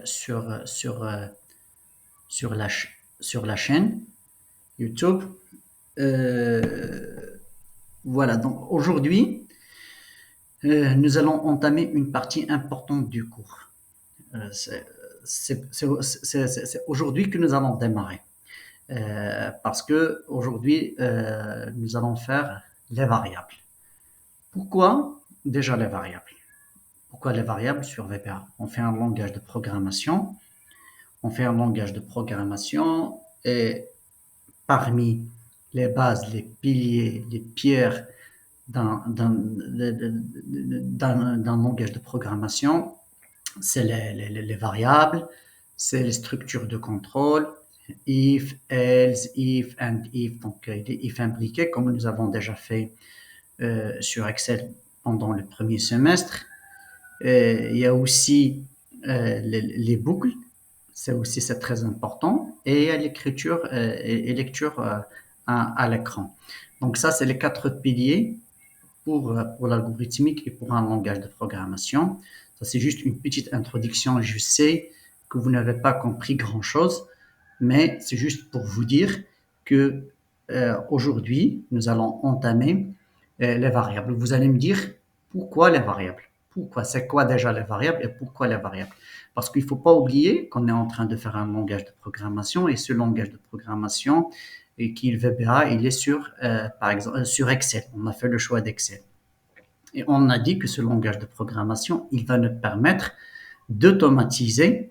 sur sur la chaîne YouTube. Euh, voilà, donc aujourd'hui, nous allons entamer une partie importante du cours. Euh, c'est c'est aujourd'hui que nous allons démarrer. Parce que aujourd'hui, nous allons faire les variables. Pourquoi déjà les variables? Pourquoi les variables sur VBA? On fait un langage de programmation. On fait un langage de programmation et parmi les bases, les piliers, les pierres d'un langage de programmation, c'est les variables, c'est les structures de contrôle, if, else, if and if, donc les if impliqués, comme nous avons déjà fait sur Excel pendant le premier semestre. Il y a aussi les boucles, c'est très important, et il y a l'écriture et lecture à l'écran. Donc ça, c'est les quatre piliers pour l'algorithmique et pour un langage de programmation. Ça, c'est juste une petite introduction. Je sais que vous n'avez pas compris grand-chose, mais c'est juste pour vous dire que aujourd'hui, nous allons entamer les variables. Vous allez me dire pourquoi les variables? Pourquoi? C'est quoi déjà les variables et pourquoi les variables? Parce qu'il ne faut pas oublier qu'on est en train de faire un langage de programmation et ce langage de programmation et qui est VBA, il est sur, par exemple, sur Excel. On a fait le choix d'Excel. Et on a dit que ce langage de programmation, il va nous permettre d'automatiser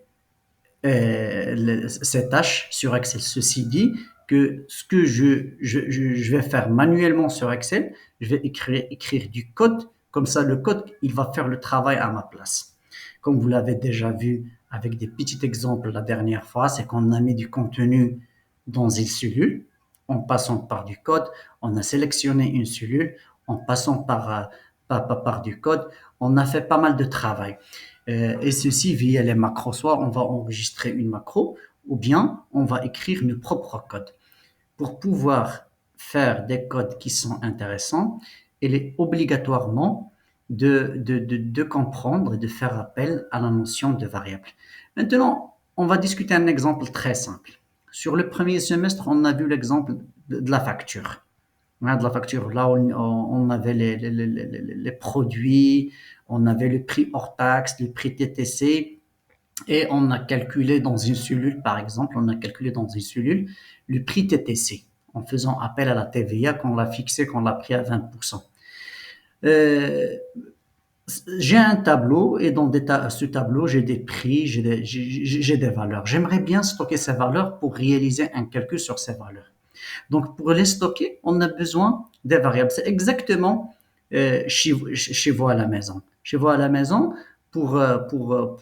ces tâches sur Excel. Ceci dit, que ce que je vais faire manuellement sur Excel, je vais écrire du code, comme ça le code, il va faire le travail à ma place. Comme vous l'avez déjà vu avec des petits exemples la dernière fois, c'est qu'on a mis du contenu dans une cellule, en passant par du code, on a sélectionné une cellule, en passant par du code, on a fait pas mal de travail. Et ceci via les macros. Soit on va enregistrer une macro, ou bien on va écrire nos propres codes. Pour pouvoir faire des codes qui sont intéressants, il est obligatoirement de comprendre et de faire appel à la notion de variable. Maintenant, on va discuter un exemple très simple. Sur le premier semestre, on a vu l'exemple de la facture. De la facture, là, on avait les produits, on avait le prix hors taxe, le prix TTC, et on a calculé dans une cellule, par exemple, on a calculé dans une cellule le prix TTC en faisant appel à la TVA qu'on l'a fixé, qu'on l'a pris à 20%. Euh, j'ai un tableau et dans ce tableau, j'ai des prix, j'ai des valeurs. J'aimerais bien stocker ces valeurs pour réaliser un calcul sur ces valeurs. Donc, pour les stocker, on a besoin des variables. C'est exactement chez vous à la maison. Chez vous à la maison, par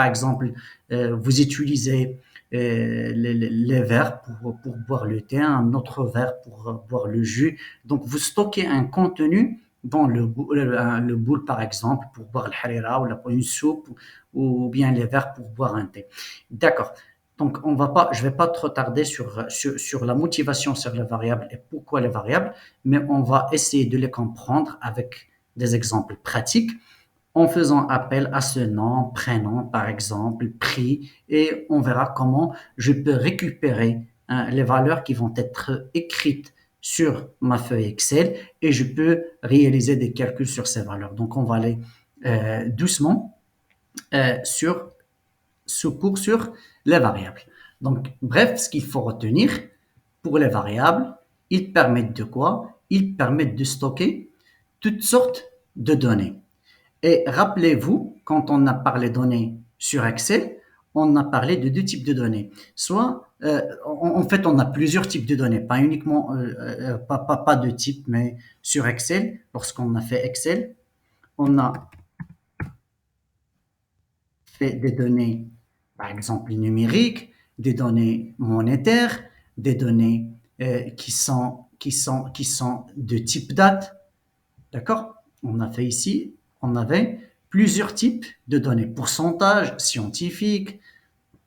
exemple, vous utilisez les verres pour boire le thé, un autre verre pour boire le jus. Donc, vous stockez un contenu dans le boule, par exemple, pour boire le harira ou une soupe, ou bien les verres pour boire un thé. D'accord. Donc, je ne vais pas trop tarder sur la motivation sur les variables et pourquoi les variables, mais on va essayer de les comprendre avec des exemples pratiques en faisant appel à ce nom, prénom, par exemple, prix, et on verra comment je peux récupérer les valeurs qui vont être écrites sur ma feuille Excel et je peux réaliser des calculs sur ces valeurs. Donc, on va aller doucement sur ce cours sur les variables. Donc, bref, ce qu'il faut retenir pour les variables, ils permettent de quoi? Ils permettent de stocker toutes sortes de données. Et rappelez-vous, quand on a parlé données sur Excel, on a parlé de deux types de données. Soit, en fait, on a plusieurs types de données, pas uniquement, pas deux types, mais sur Excel, lorsqu'on a fait Excel, on a fait des données, par exemple numériques, des données monétaires, des données qui sont de type date. D'accord? On a fait ici, on avait plusieurs types de données. Pourcentage, scientifique,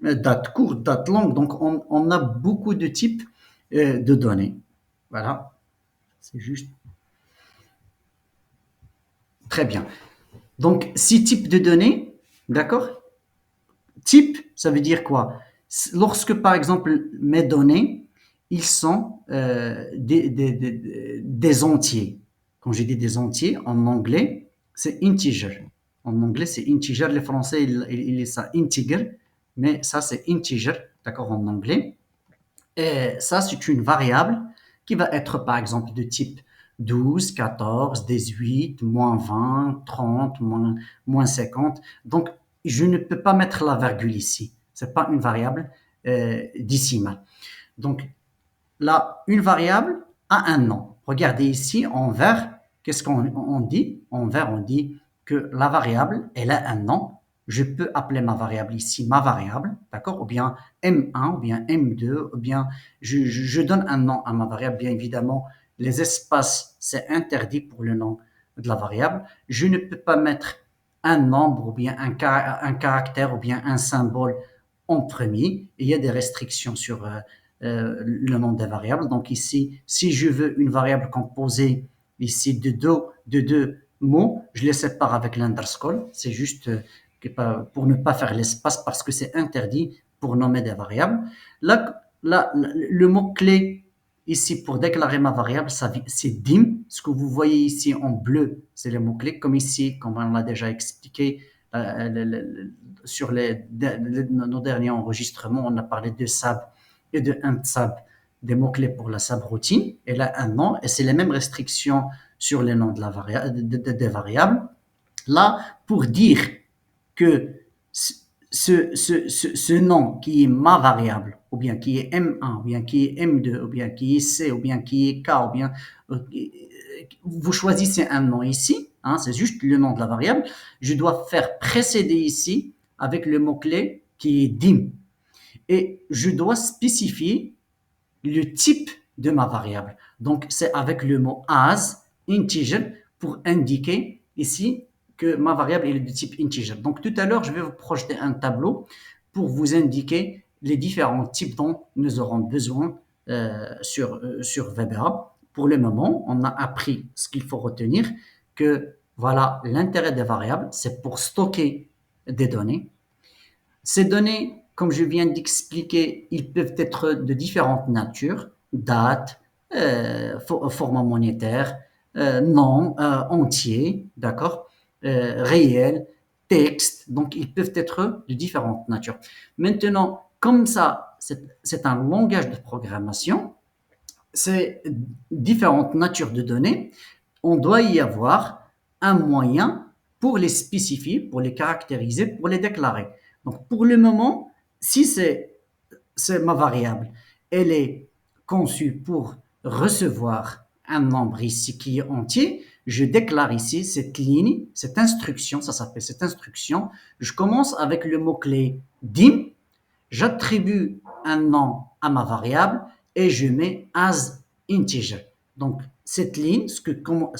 date courte, date longue. Donc, on a beaucoup de types de données. Voilà. C'est juste très bien. Donc, six types de données. D'accord? Type, ça veut dire quoi? Lorsque, par exemple, mes données, ils sont des entiers. Quand j'ai dit des entiers, en anglais, c'est integer. En anglais, c'est integer. Les Français, ils disent ça integer, mais ça, c'est integer, d'accord, en anglais. Et ça, c'est une variable qui va être, par exemple, de type 12, 14, 18, moins 20, 30, moins 50. Donc, je ne peux pas mettre la virgule ici. Ce n'est pas une variable décimale. Donc, là, une variable a un nom. Regardez ici, en vert, qu'est-ce qu'on dit? En vert, on dit que la variable, elle a un nom. Je peux appeler ma variable ici ma variable, d'accord? Ou bien M1, ou bien M2, ou bien je donne un nom à ma variable. Bien évidemment, les espaces, c'est interdit pour le nom de la variable. Je ne peux pas mettre un nombre, ou bien un caractère, ou bien un symbole en premier. Il y a des restrictions sur le nom des variables. Donc ici, si je veux une variable composée ici de deux mots, je les sépare avec l'underscore. C'est juste pour ne pas faire l'espace parce que c'est interdit pour nommer des variables. Là, le mot-clé ici pour déclarer ma variable, c'est dim. Ce que vous voyez ici en bleu, c'est le mot-clé. Comme ici, comme on l'a déjà expliqué sur nos derniers enregistrements, on a parlé de SAB et de SAB, des mots-clés pour la subroutine. Elle a un nom et c'est les mêmes restrictions sur les noms des variables. Là, pour dire que ce nom qui est ma variable, ou bien qui est M1, ou bien qui est M2, ou bien qui est C, ou bien qui est K, ou bien vous choisissez un nom ici, hein, c'est juste le nom de la variable, je dois faire précéder ici avec le mot-clé qui est dim. Et je dois spécifier le type de ma variable. Donc, c'est avec le mot as, integer, pour indiquer ici que ma variable est de type integer. Donc, tout à l'heure, je vais vous projeter un tableau pour vous indiquer les différents types dont nous aurons besoin sur VBA. Pour le moment, on a appris ce qu'il faut retenir, que voilà, l'intérêt des variables, c'est pour stocker des données. Ces données, comme je viens d'expliquer, ils peuvent être de différentes natures, date, format monétaire, nom, entier, d'accord, réel, texte, donc ils peuvent être de différentes natures. Maintenant, comme ça, c'est un langage de programmation, c'est différentes natures de données, on doit y avoir un moyen pour les spécifier, pour les caractériser, pour les déclarer. Donc, pour le moment, si c'est ma variable, elle est conçue pour recevoir un nombre ici qui est entier, je déclare ici cette ligne, cette instruction, ça s'appelle cette instruction. Je commence avec le mot-clé dim, j'attribue un nom à ma variable et je mets as integer. Donc, cette ligne, comme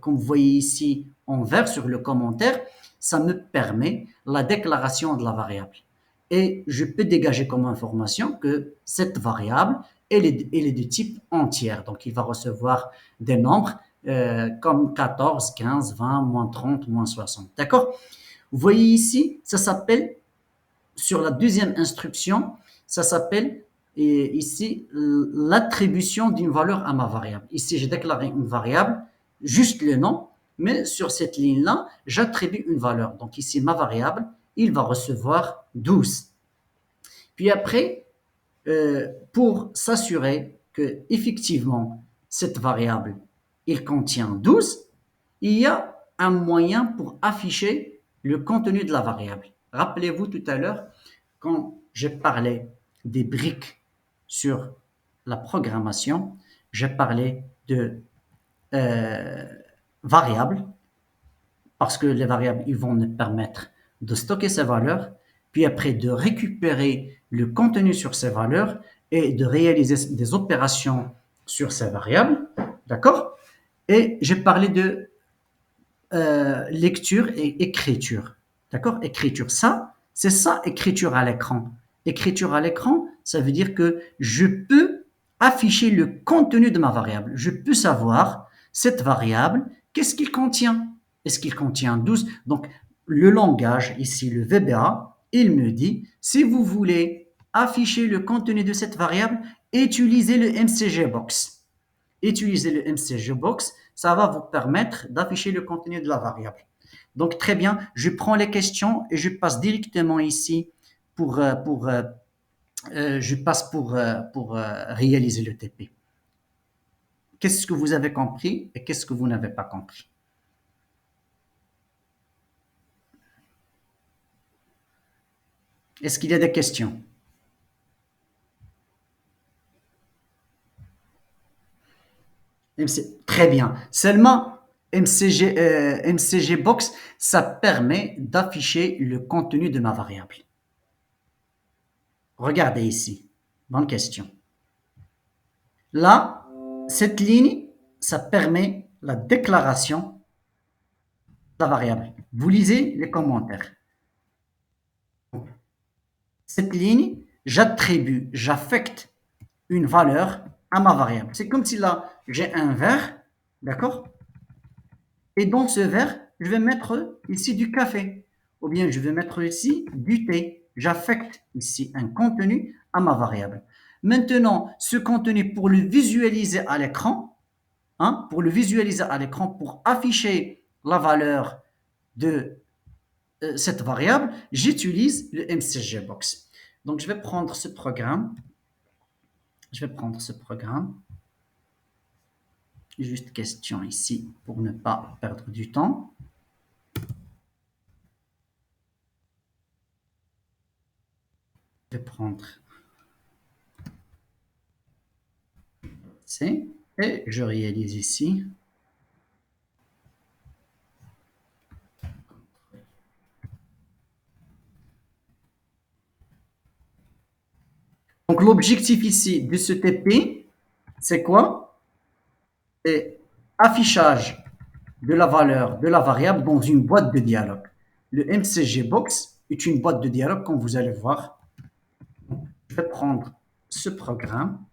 vous voyez ici en vert sur le commentaire, ça me permet la déclaration de la variable. Et je peux dégager comme information que cette variable, elle est de type entière. Donc, il va recevoir des nombres comme 14, 15, 20, moins 30, moins 60. D'accord? Vous voyez ici, ça s'appelle sur la deuxième instruction, ça s'appelle ici l'attribution d'une valeur à ma variable. Ici, j'ai déclaré une variable, juste le nom, mais sur cette ligne-là, j'attribue une valeur. Donc ici, ma variable, il va recevoir 12. Puis après, pour s'assurer que effectivement cette variable, il contient 12, il y a un moyen pour afficher le contenu de la variable. Rappelez-vous tout à l'heure, quand j'ai parlé des briques sur la programmation, j'ai parlé de euh, variables, parce que les variables, ils vont nous permettre de stocker ces valeurs, puis après de récupérer le contenu sur ces valeurs et de réaliser des opérations sur ces variables, d'accord? Et j'ai parlé de lecture et écriture, d'accord? Écriture, ça, c'est ça, écriture à l'écran. Écriture à l'écran, ça veut dire que je peux afficher le contenu de ma variable. Je peux savoir cette variable, qu'est-ce qu'il contient? Est-ce qu'il contient 12? Donc, le langage, ici, le VBA, il me dit, si vous voulez afficher le contenu de cette variable, utilisez le MCGBox. Utilisez le MCGBox, ça va vous permettre d'afficher le contenu de la variable. Donc, très bien, je prends les questions et je passe directement ici pour réaliser le TP. Qu'est-ce que vous avez compris et qu'est-ce que vous n'avez pas compris? Est-ce qu'il y a des questions? Très bien. Seulement, MCG Box, ça permet d'afficher le contenu de ma variable. Regardez ici. Bonne question. Là, cette ligne, ça permet la déclaration de la variable. Vous lisez les commentaires. Cette ligne, j'attribue, j'affecte une valeur à ma variable. C'est comme si là, j'ai un verre, d'accord? Et dans ce verre, je vais mettre ici du café. Ou bien je vais mettre ici du thé. J'affecte ici un contenu à ma variable. Maintenant, ce contenu, pour le visualiser à l'écran, pour afficher la valeur de cette variable, j'utilise le MCGBox. Donc, je vais prendre ce programme. Juste question ici pour ne pas perdre du temps. Je vais prendre C et je réalise ici. Donc, l'objectif ici de ce TP, c'est quoi? C'est affichage de la valeur de la variable dans une boîte de dialogue. Le MCGBox est une boîte de dialogue, comme vous allez voir. Je vais prendre ce programme,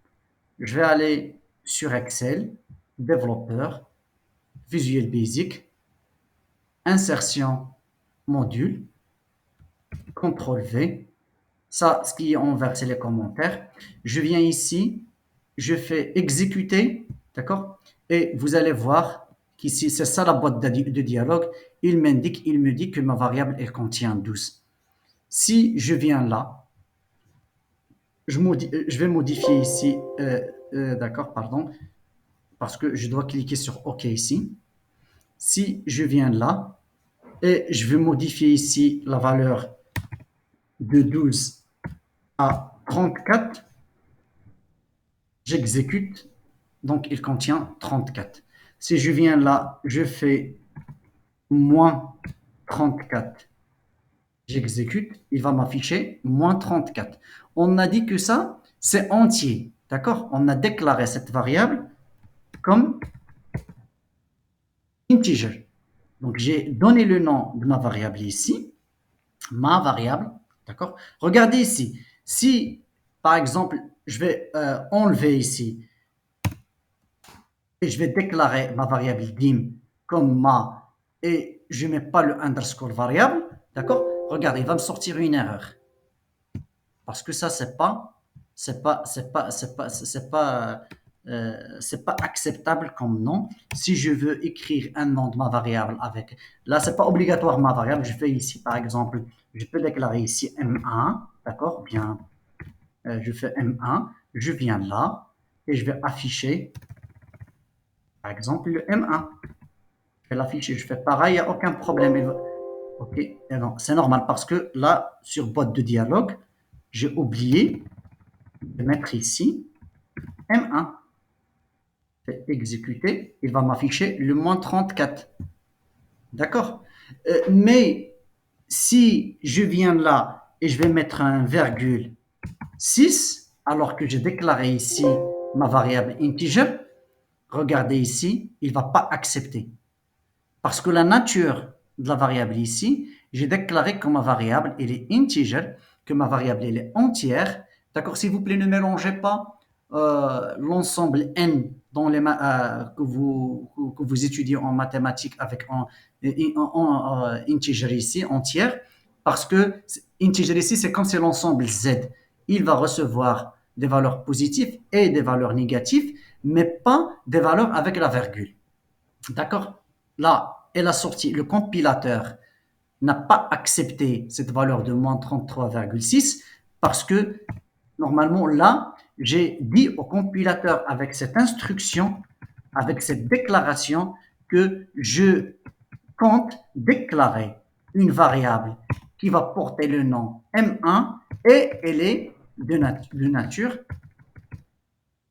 je vais aller sur Excel, développeur, Visual Basic, insertion, module, CTRL V. Ça, ce qui est en vert, c'est les commentaires. Je viens ici, je fais exécuter, d'accord? Et vous allez voir qu'ici, c'est ça la boîte de dialogue. Il me dit que ma variable, elle contient 12. Si je viens là, je vais modifier ici, d'accord, pardon, parce que je dois cliquer sur OK ici. Si je viens là, et je vais modifier ici la valeur de 12 à 34, j'exécute, donc il contient 34. Si je viens là, je fais moins 34, j'exécute, il va m'afficher moins 34. On a dit que ça, c'est entier, d'accord? On a déclaré cette variable comme integer. Donc j'ai donné le nom de ma variable ici, ma variable, d'accord? Regardez ici, si par exemple, je vais enlever ici et je vais déclarer ma variable dim comme ma et je ne mets pas le underscore variable, d'accord? Regardez, il va me sortir une erreur. Parce que ça, c'est pas acceptable comme nom. Si je veux écrire un nom de ma variable avec, là, c'est pas obligatoire ma variable. Je fais ici, par exemple, je peux déclarer ici M1, d'accord? Bien, je fais M1, je viens là et je vais afficher, par exemple, le M1. Je vais l'afficher, je fais pareil, il n'y a aucun problème. Ok, non, c'est normal parce que là, sur boîte de dialogue, j'ai oublié de mettre ici M1. Je vais exécuter, il va m'afficher le moins 34. D'accord? Mais si je viens là et je vais mettre un virgule 6, alors que j'ai déclaré ici ma variable integer, regardez ici, il ne va pas accepter. Parce que la nature de la variable ici, j'ai déclaré que ma variable elle est integer, que ma variable elle est entière. D'accord, s'il vous plaît, ne mélangez pas l'ensemble n dans que vous étudiez en mathématiques avec en integer ici, entière. Parce que integer ici, c'est comme c'est l'ensemble Z. Il va recevoir des valeurs positives et des valeurs négatives, mais pas des valeurs avec la virgule. D'accord? Là, elle a sorti, le compilateur n'a pas accepté cette valeur de moins 33,6 parce que normalement, là, j'ai dit au compilateur avec cette instruction, avec cette déclaration, que je compte déclarer une variable qui va porter le nom M1 et elle est de nature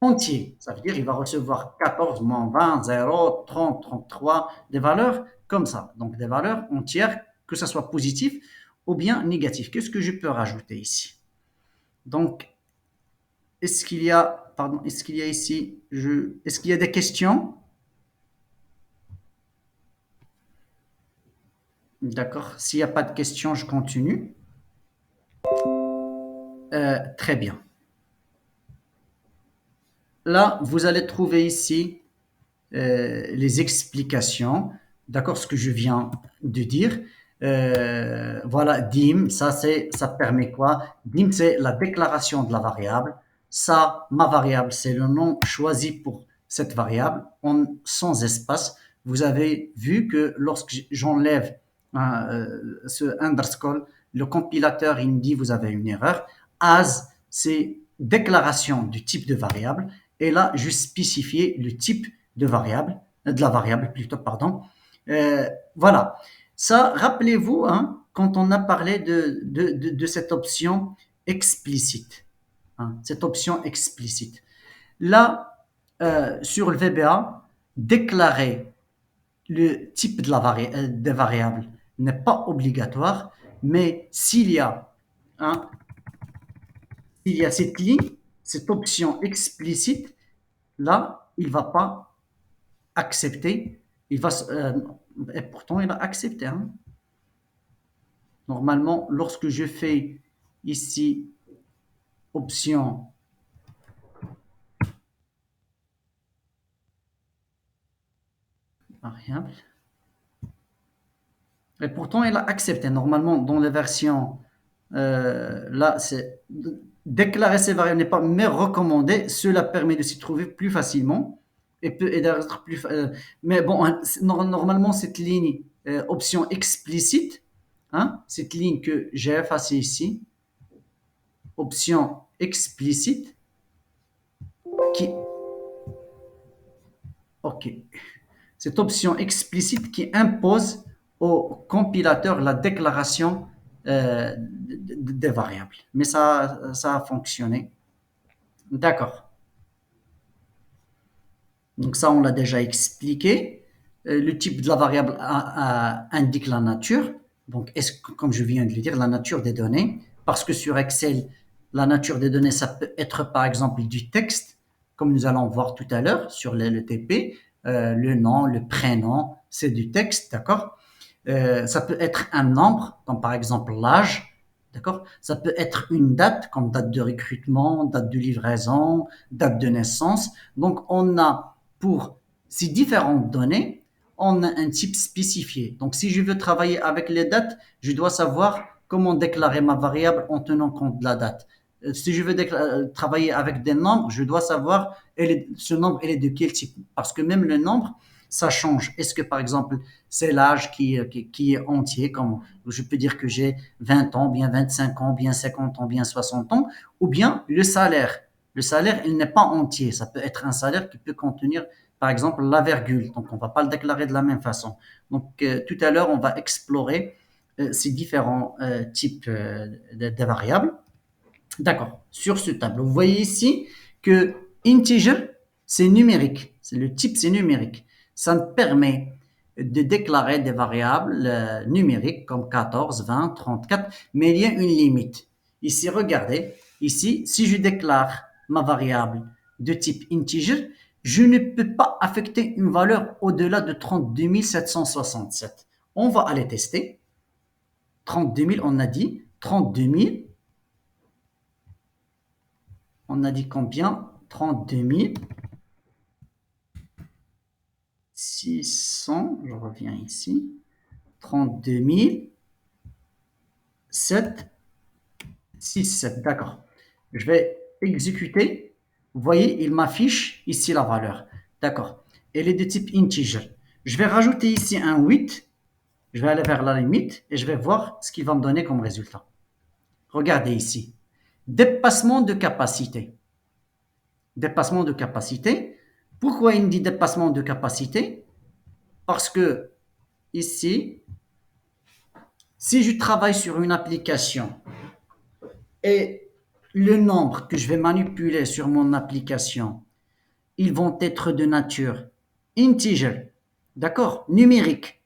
entier. Ça veut dire qu'il va recevoir 14, moins 20, 0, 30, 33, des valeurs comme ça. Donc des valeurs entières, que ce soit positif ou bien négatif. Qu'est-ce que je peux rajouter ici? Donc, est-ce qu'il y a, pardon, est-ce qu'il y a ici, est-ce qu'il y a des questions? D'accord. S'il n'y a pas de questions, je continue. Très bien. Là, vous allez trouver ici les explications, d'accord, ce que je viens de dire. Voilà, dim, ça permet quoi? Dim, c'est la déclaration de la variable. Ça, ma variable, c'est le nom choisi pour cette variable sans espace. Vous avez vu que lorsque j'enlève ce underscore, le compilateur, il me dit vous avez une erreur. As, c'est déclaration du type de variable. Et là, je spécifier le type de la variable plutôt, pardon. Voilà. Ça, rappelez-vous, hein, quand on a parlé de cette option explicite, hein, cette option explicite. Là, sur le VBA, déclarer le type de des variables n'est pas obligatoire, mais hein, s'il y a cette ligne, cette option explicite, là, il ne va pas accepter. Et pourtant, il a accepté. Hein. Normalement, lorsque je fais ici option variable, et pourtant, il a accepté. Normalement, dans les versions, là, c'est déclarer ces variables n'est pas mais recommandé. Cela permet de s'y trouver plus facilement et peut aider à être plus. Mais bon, hein, normalement, cette ligne option explicite, hein, cette ligne que j'ai effacée ici, option explicite, qui, ok, cette option explicite qui impose au compilateur la déclaration des variables. Mais ça a fonctionné. D'accord. Donc ça, on l'a déjà expliqué. Le type de la variable indique la nature. Donc, comme je viens de le dire, la nature des données. Parce que sur Excel, la nature des données, ça peut être par exemple du texte, comme nous allons voir tout à l'heure sur le TP. Le nom, le prénom, c'est du texte, d'accord. Ça peut être un nombre, comme par exemple l'âge, d'accord. Ça peut être une date, comme date de recrutement, date de livraison, date de naissance. Donc, on a pour ces différentes données, on a un type spécifié. Donc, si je veux travailler avec les dates, je dois savoir comment déclarer ma variable en tenant compte de la date. Si je veux travailler avec des nombres, je dois savoir ce nombre est de quel type. Parce que même le nombre, ça change. Est-ce que, par exemple, c'est l'âge qui est entier, comme je peux dire que j'ai 20 ans, bien 25 ans, bien 50 ans, bien 60 ans, ou bien le salaire. Le salaire, il n'est pas entier. Ça peut être un salaire qui peut contenir, par exemple, la virgule. Donc, on ne va pas le déclarer de la même façon. Donc, tout à l'heure, on va explorer ces différents types de variables. D'accord. Sur ce tableau, vous voyez ici que integer, c'est numérique. C'est le type, c'est numérique. Ça me permet de déclarer des variables numériques comme 14, 20, 34, mais il y a une limite. Ici, regardez, ici, si je déclare ma variable de type integer, je ne peux pas affecter une valeur au-delà de 32 767. On va aller tester. 32 000, on a dit. 32 000, on a dit combien? 32 600, je reviens ici. 32 7, 6, 7. D'accord. Je vais exécuter. Vous voyez, il m'affiche ici la valeur. D'accord. Elle est de type integer. Je vais rajouter ici un 8. Je vais aller vers la limite et je vais voir ce qu'il va me donner comme résultat. Regardez ici. Dépassement de capacité. Dépassement de capacité. Pourquoi il me dit dépassement de capacité? Parce que ici, si je travaille sur une application et le nombre que je vais manipuler sur mon application, ils vont être de nature integer, d'accord, numérique,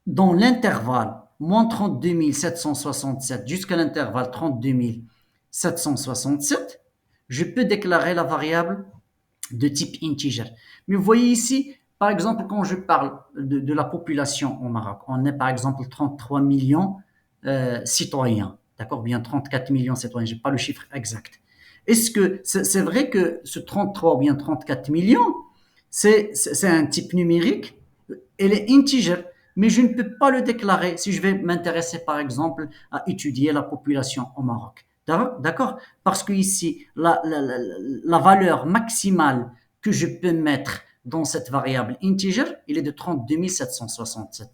dans l'intervalle moins 32 767 jusqu'à l'intervalle 32 767, je peux déclarer la variable de type integer. Mais vous voyez ici, par exemple, quand je parle de la population au Maroc, on est par exemple 33 millions citoyens, d'accord, bien 34 millions de citoyens, je n'ai pas le chiffre exact. Est-ce que c'est vrai que ce 33 ou bien 34 millions, c'est un type numérique, elle est integer, mais je ne peux pas le déclarer si je vais m'intéresser par exemple à étudier la population au Maroc. D'accord? Parce que ici, la valeur maximale que je peux mettre dans cette variable integer, il est de 32 767.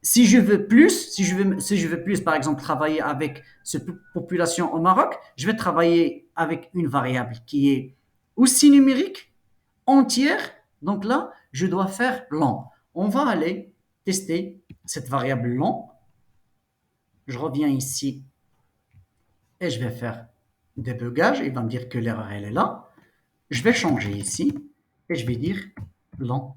Si je veux plus, si je veux plus, par exemple, travailler avec cette population au Maroc, je vais travailler avec une variable qui est aussi numérique, entière. Donc là, je dois faire long. On va aller tester cette variable long. Je reviens ici et je vais faire débugage. Il va me dire que l'erreur, elle est là. Je vais changer ici et je vais dire long.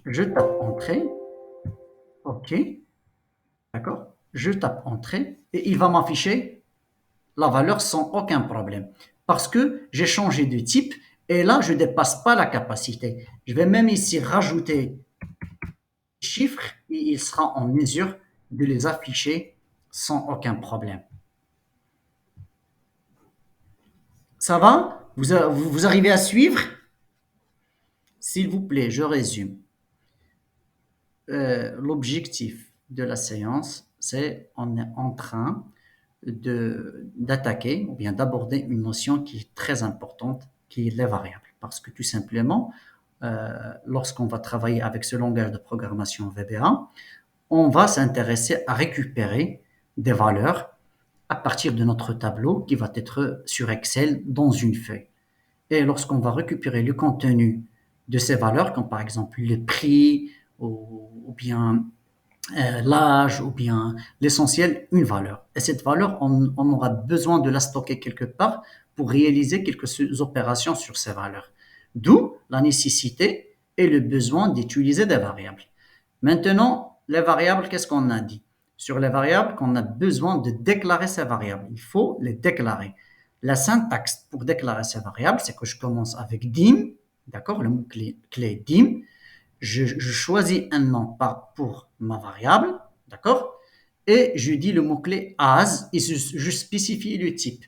Je tape entrée. OK. D'accord. Je tape entrée et il va m'afficher la valeur sans aucun problème. Parce que j'ai changé de type et là, je ne dépasse pas la capacité. Je vais même ici rajouter chiffres et il sera en mesure de les afficher sans aucun problème. Ça va? Vous arrivez à suivre? S'il vous plaît, je résume. L'objectif de la séance, c'est on est en train d'attaquer ou bien d'aborder une notion qui est très importante, qui est les variables. Parce que tout simplement, lorsqu'on va travailler avec ce langage de programmation VBA, on va s'intéresser à récupérer des valeurs à partir de notre tableau qui va être sur Excel dans une feuille. Et lorsqu'on va récupérer le contenu de ces valeurs, comme par exemple le prix ou bien l'âge ou bien l'essentiel, une valeur. Et cette valeur, on aura besoin de la stocker quelque part pour réaliser quelques opérations sur ces valeurs. D'où la nécessité et le besoin d'utiliser des variables. Maintenant, les variables, qu'est-ce qu'on a dit? Sur les variables, qu'on a besoin de déclarer ces variables. Il faut les déclarer. La syntaxe pour déclarer ces variables, c'est que je commence avec dim, d'accord, le mot-clé dim. Je choisis un nom pour ma variable, d'accord, et je dis le mot-clé as et je spécifie le type.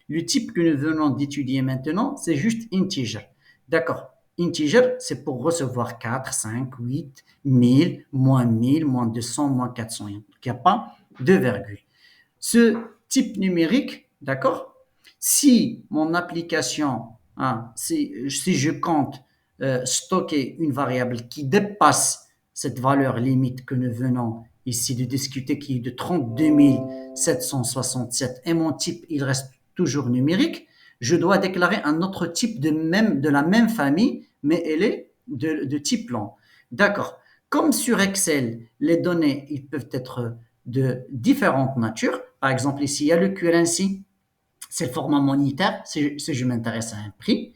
Le type que nous venons d'étudier maintenant, c'est juste integer. D'accord. Integer, c'est pour recevoir 4, 5, 8, 1000, moins 200, moins 400. Donc, il n'y a pas de virgule. Ce type numérique, d'accord, si mon application, si je compte stocker une variable qui dépasse cette valeur limite que nous venons ici de discuter, qui est de 32 767, et mon type, il reste toujours numérique, je dois déclarer un autre type de la même famille, mais elle est de type long. D'accord. Comme sur Excel, les données, ils peuvent être de différentes natures. Par exemple, ici, il y a le currency, c'est le format monétaire, si je m'intéresse à un prix.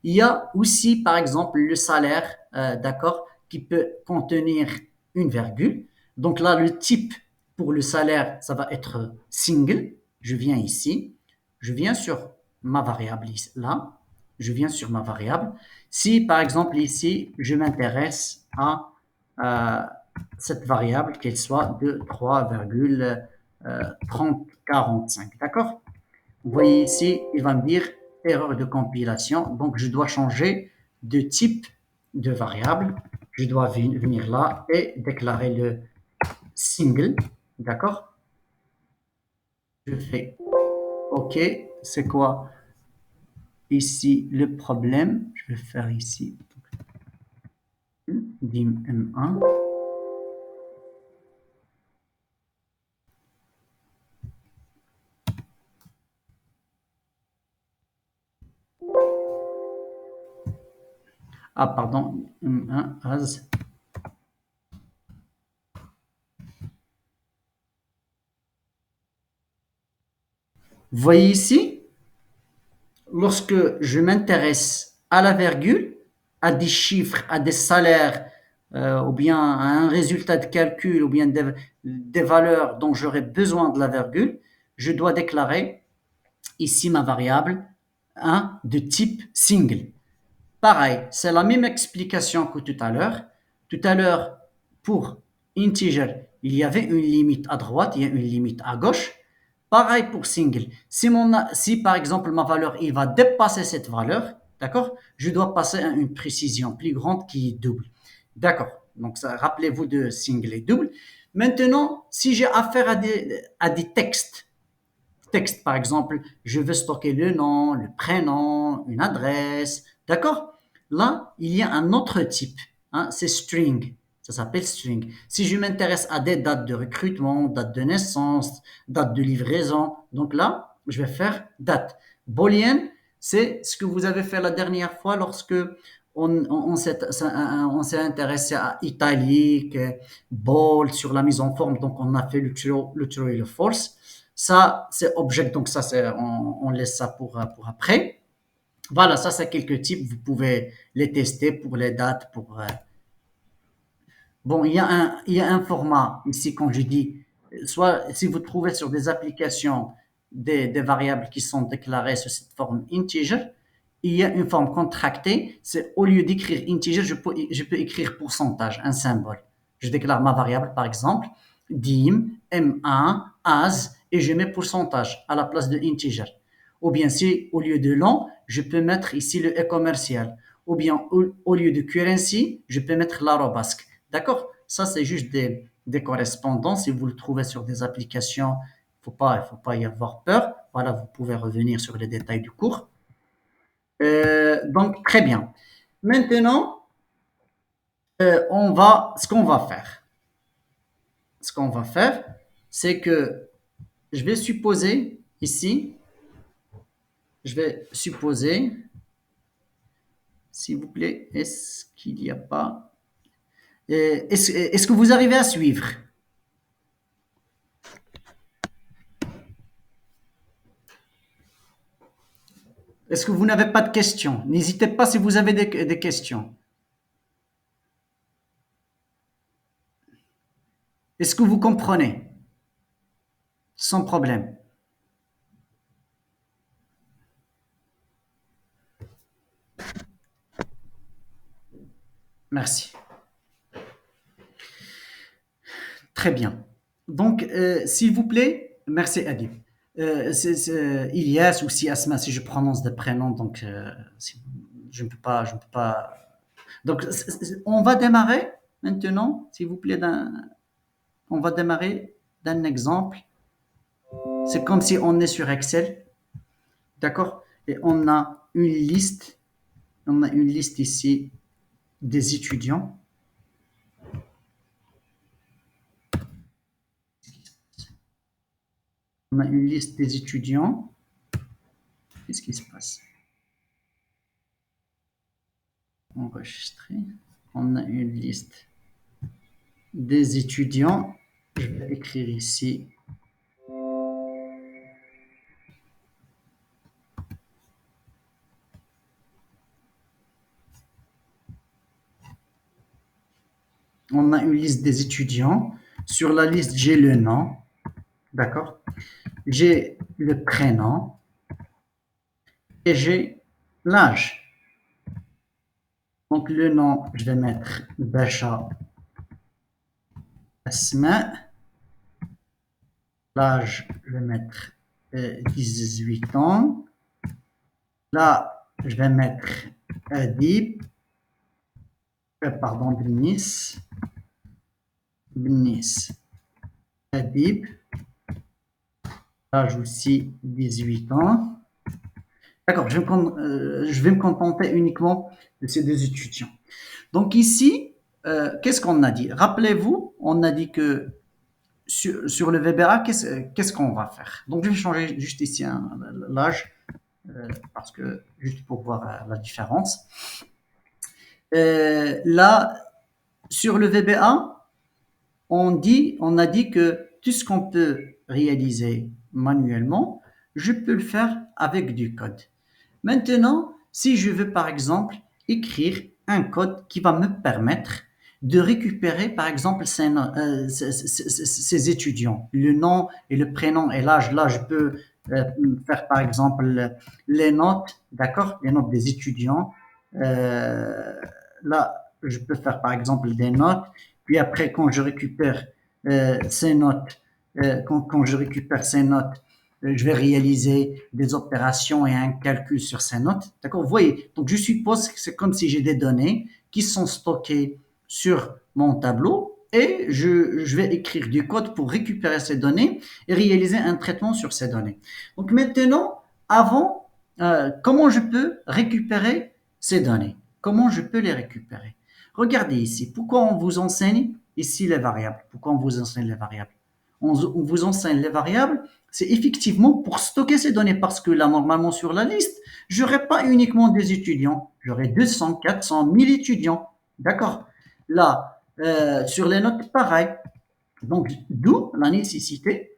Il y a aussi, par exemple, le salaire, d'accord, qui peut contenir une virgule. Donc là, le type pour le salaire, ça va être single. Je viens ici, je viens sur ma variable là, je viens sur ma variable. Si, par exemple, ici, je m'intéresse à cette variable, qu'elle soit de 3,3045, d'accord? Vous voyez ici, il va me dire erreur de compilation. Donc, je dois changer de type de variables. Je dois venir là et déclarer le single. D'accord? Je fais OK. C'est quoi ici le problème? Je vais faire ici dim m1. Ah, pardon, m1 as. Vous voyez ici, lorsque je m'intéresse à la virgule, à des chiffres, à des salaires, ou bien à un résultat de calcul, ou bien des valeurs dont j'aurai besoin de la virgule, je dois déclarer ici ma variable de type single. Pareil, c'est la même explication que tout à l'heure. Tout à l'heure, pour integer, il y avait une limite à droite, il y a une limite à gauche. Pareil pour single. Si par exemple ma valeur il va dépasser cette valeur, d'accord, je dois passer à une précision plus grande qui est double. D'accord. Donc rappelez-vous de single et double. Maintenant, si j'ai affaire à des texte, par exemple, je veux stocker le nom, le prénom, une adresse, d'accord? Là, il y a un autre type, c'est string. Ça s'appelle string. Si je m'intéresse à des dates de recrutement, date de naissance, date de livraison, donc là, je vais faire date. Boolean, c'est ce que vous avez fait la dernière fois lorsque on s'est intéressé à italique, bold sur la mise en forme, donc on a fait le true et le false. Ça, c'est object, donc ça, on laisse ça pour après. Voilà, ça, c'est quelques types. Vous pouvez les tester pour les dates. Bon, il y a un format ici, quand je dis, soit si vous trouvez sur des applications des variables qui sont déclarées sous cette forme integer, il y a une forme contractée. C'est au lieu d'écrire integer, je peux écrire pourcentage, un symbole. Je déclare ma variable, par exemple, dim, m1, as, et je mets pourcentage à la place de integer. Ou bien si au lieu de long, je peux mettre ici le e-commercial. Ou bien au lieu de currency, je peux mettre l'arrobasque. D'accord? Ça, c'est juste des correspondances. Si vous le trouvez sur des applications, il faut pas y avoir peur. Voilà, vous pouvez revenir sur les détails du cours. Donc, très bien. Maintenant, ce qu'on va faire, c'est que je vais supposer ici, je vais supposer, s'il vous plaît, est-ce qu'il n'y a pas, est-ce que vous arrivez à suivre? Est-ce que vous n'avez pas de questions? N'hésitez pas si vous avez des questions. Est-ce que vous comprenez? Sans problème. Merci. Très bien. Donc, s'il vous plaît, merci Adib. Ilyas ou si Asma, si je prononce des prénoms, donc je ne peux pas. Donc, on va démarrer maintenant, s'il vous plaît, on va démarrer d'un exemple. C'est comme si on est sur Excel, d'accord? Et on a une liste ici des étudiants. On a une liste des étudiants. Qu'est-ce qui se passe? Enregistrer. On a une liste des étudiants. Je vais écrire ici. On a une liste des étudiants. Sur la liste, j'ai le nom. D'accord? J'ai le prénom et j'ai l'âge. Donc, le nom, je vais mettre Basha Asma. L'âge, je vais mettre 18 ans. Là, je vais mettre Adib. pardon, Bnis, Adib, l'âge aussi 18 ans. D'accord, je vais me contenter uniquement de ces deux étudiants. Donc ici, qu'est-ce qu'on a dit? Rappelez-vous, on a dit que sur le VBA, qu'est-ce qu'on va faire? Donc je vais changer juste ici hein, l'âge, parce que juste pour voir la différence. Là, sur le VBA, on a dit que tout ce qu'on peut réaliser manuellement, je peux le faire avec du code. Maintenant, si je veux par exemple écrire un code qui va me permettre de récupérer par exemple ces étudiants, le nom et le prénom et l'âge, là je peux faire par exemple les notes, d'accord, les notes des étudiants. Euh, Là, je peux faire par exemple des notes, puis après quand je récupère ces notes, quand je récupère ces notes, je vais réaliser des opérations et un calcul sur ces notes. D'accord? Vous voyez, donc je suppose que c'est comme si j'ai des données qui sont stockées sur mon tableau et je vais écrire du code pour récupérer ces données et réaliser un traitement sur ces données. Donc maintenant, avant, comment je peux récupérer ces données? Comment je peux les récupérer? Regardez ici. Pourquoi on vous enseigne ici les variables? Pourquoi on vous enseigne les variables? On vous enseigne les variables, c'est effectivement pour stocker ces données parce que là, normalement, sur la liste, je n'aurai pas uniquement des étudiants, j'aurai 200, 400, 1000 étudiants. D'accord? Là, sur les notes, pareil. Donc, d'où la nécessité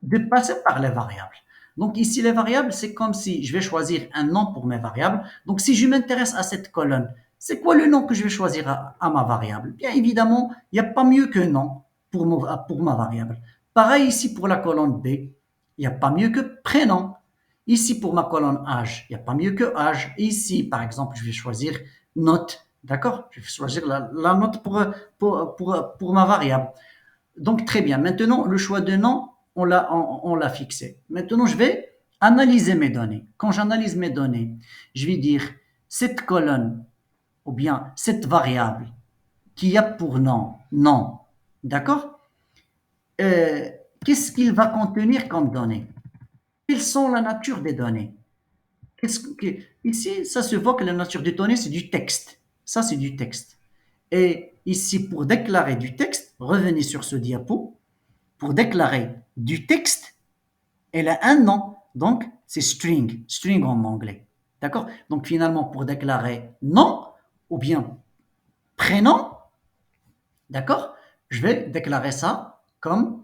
de passer par les variables. Donc ici, les variables, c'est comme si je vais choisir un nom pour mes variables. Donc si je m'intéresse à cette colonne, c'est quoi le nom que je vais choisir à ma variable? Bien évidemment, il n'y a pas mieux que nom pour ma variable. Pareil ici pour la colonne B, il n'y a pas mieux que prénom. Ici pour ma colonne âge, il n'y a pas mieux que âge. Ici, par exemple, je vais choisir note. D'accord? Je vais choisir la note pour ma variable. Donc très bien. Maintenant, le choix de nom, on l'a fixé. Maintenant, je vais analyser mes données. Quand j'analyse mes données, je vais dire cette colonne ou bien cette variable qui a pour nom, nom, d'accord? Euh, Qu'est-ce qu'il va contenir comme données? Quelles sont la nature des données? Ici, ça se voit que la nature des données, c'est du texte. Ça, c'est du texte. Et ici, pour déclarer du texte, revenez sur ce diapo. Pour déclarer du texte, elle a un nom. Donc, c'est string, string en anglais. D'accord? Donc, finalement, pour déclarer nom ou bien prénom, d'accord? Je vais déclarer ça comme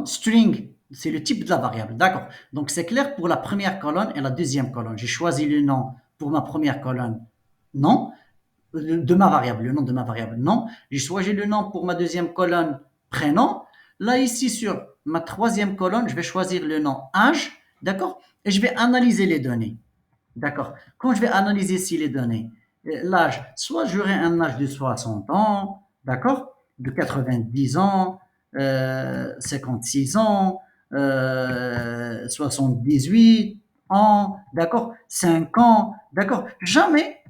string. C'est le type de la variable. D'accord? Donc, c'est clair pour la première colonne et la deuxième colonne. J'ai choisi le nom pour ma première colonne, nom, de ma variable, le nom de ma variable, nom. J'ai choisi le nom pour ma deuxième colonne, prénom. Là, ici, sur ma troisième colonne, je vais choisir le nom âge, d'accord? Et je vais analyser les données, d'accord? Quand je vais analyser ici les données, l'âge, soit j'aurai un âge de 60 ans, d'accord? De 90 ans, 56 ans, 78 ans, d'accord? 5 ans, d'accord? Jamais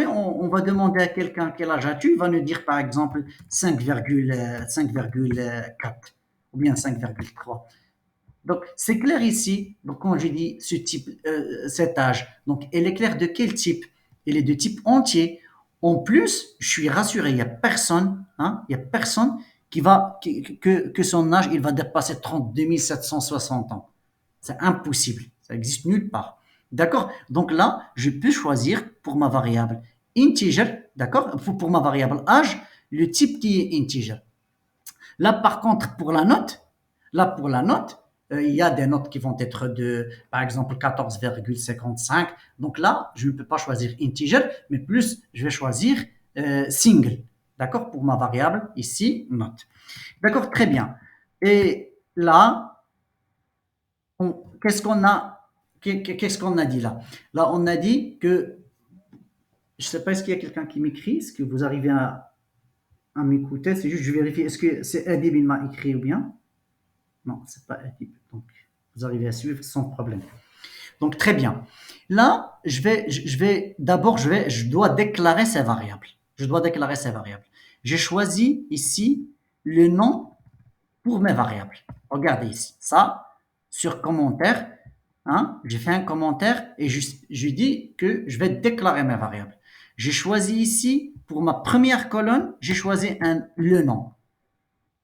on va demander à quelqu'un quel âge as-tu, il va nous dire par exemple 5,4 ou bien 5,3. Donc, c'est clair ici, donc quand je dis ce type, cet âge, donc elle est claire de quel type? Elle est de type entier. En plus, je suis rassuré, il n'y a personne, hein, il y a personne que son âge il va dépasser 32 760 ans. C'est impossible, ça existe nulle part. D'accord? Donc là, je peux choisir pour ma variable integer, d'accord? Pour ma variable âge, le type qui est integer. Là, par contre, pour la note, il y a des notes qui vont être de, par exemple, 14,55. Donc là, je ne peux pas choisir integer, mais plus, je vais choisir single. D'accord? Pour ma variable, ici, note. D'accord? Très bien. Et là, qu'est-ce qu'on a dit là? Là, on a dit que, je ne sais pas, est-ce qu'il y a quelqu'un qui m'écrit? Est-ce que vous arrivez à m'écouter? C'est juste, je vérifie, est-ce que c'est Adib, il m'a écrit ou bien? Non, c'est pas Adib. Donc, vous arrivez à suivre sans problème. Donc, très bien. Là, d'abord, je dois déclarer ces variables. Je dois déclarer ces variables. J'ai choisi ici le nom pour mes variables. Regardez ici. Ça, sur commentaire, hein, j'ai fait un commentaire et je dis que je vais déclarer mes variables. J'ai choisi ici, pour ma première colonne, j'ai choisi le nom.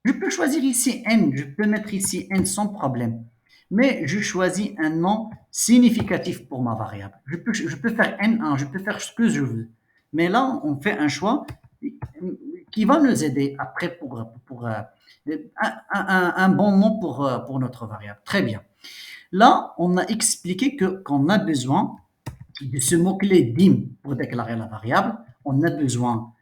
Je peux choisir ici n, je peux mettre ici n sans problème. Mais je choisis un nom significatif pour ma variable. Je peux faire n1, je peux faire ce que je veux. Mais là, on fait un choix qui va nous aider après pour un bon nom pour notre variable. Très bien. Là, on a expliqué qu'on a besoin de ce mot-clé dim pour déclarer la variable. On a besoin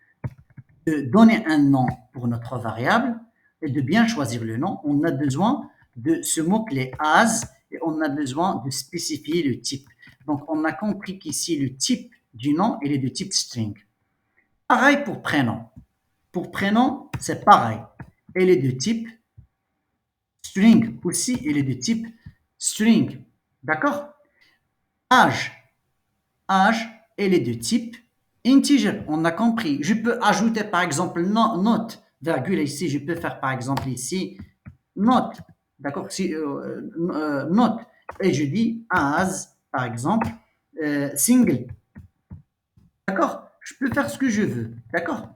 de donner un nom pour notre variable et de bien choisir le nom. On a besoin de ce mot-clé as et on a besoin de spécifier le type. Donc, on a compris qu'ici, le type du nom, il est de type string. Pareil pour prénom. Pour prénom, c'est pareil. Il est de type string. Aussi, il est de type string. D'accord? Âge. Âge, il est de type integer. On a compris. Je peux ajouter par exemple note, virgule ici. Je peux faire par exemple ici note. D'accord? Si, note. Et je dis as, par exemple, single. D'accord? Je peux faire ce que je veux. D'accord?